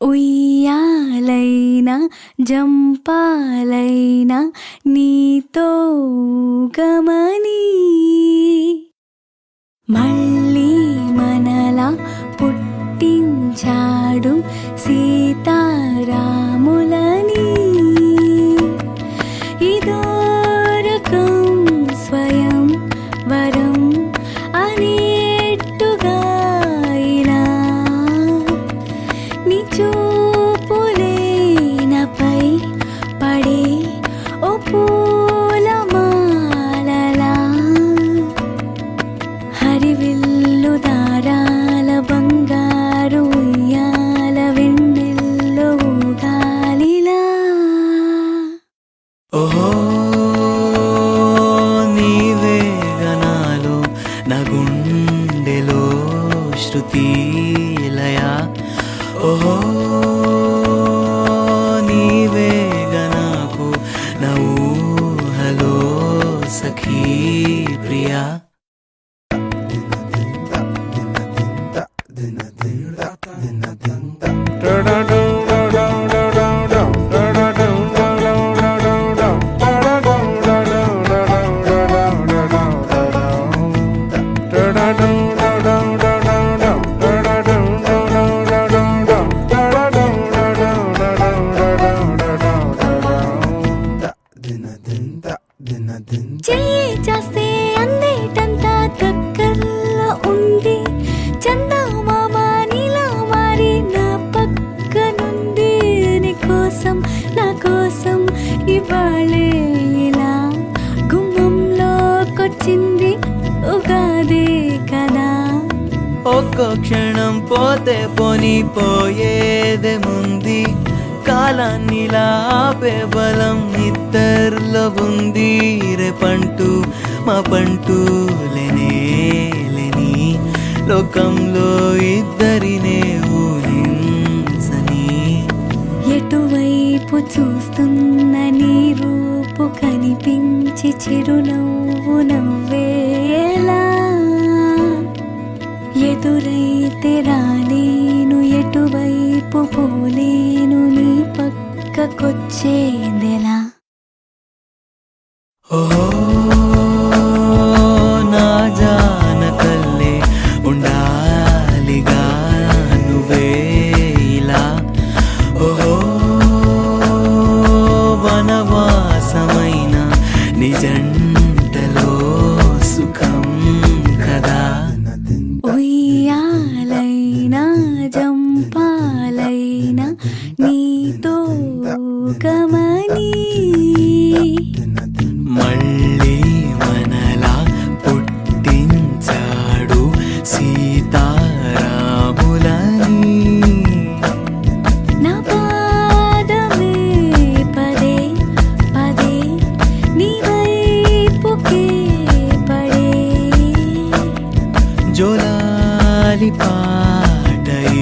ఉయ్యాలైనా జంపాలైనా నీతో గమని మళ్ళీ మనలా పుట్టించాడు సీతారాములని ఇదో రకం స్వయం వరం అనేట్టుగా ఇలా నీ చూపులే నాపై పడే ఓ పూలమాలలా హరివిల్లు దారాల బంగారు ఉయ్యాల వెన్నెల్లో ఊగాలిలా ఓహో నీవే గనాలు నా గుండెలో శృతిలయ ఓహో నీవే గనాకు నా ఊహలో సఖీ ప్రియా చెయ్యి చేస్తే అందేటంతా దగ్గరలో ఉంది చందమామ నీలా మారి నా పక్కనుంది నీకోసం నా కోసం ఇవాళే ఇలా గుమ్మంలోకొచ్చింది ఉగాదే కదా ఒక్క క్షణం పోతే పోని పోయేదేముంది కాలాన్నిలా ఆపే బలం ఇద్దరిలో ఉంది రేపంటూ మా పంటూ లేనే లేని లోకంలో ఇద్దరినే ఊహించని ఎటువైపు చూస్తున్న నీ రూపు కనిపించి చిరునవ్వు నవ్వేలా ఎదురైతే రాలేను ఎటువైపు పోలేను నీ పక్కకొచ్చేదెలా ఓహో నా జానకల్లే ఉండాలిగా నువ్వే ఇలా ఓహో వనవాసమైన నిజంటలో సుఖం కదా ఉయ్యాలైనా జంపాలైనా నీతో గమని మళ్ళీ మనలా పుట్టించాడు సీతారాములని నా పాదమే పదే పదే నీ వైపుకే పడే జోలాలి పాటై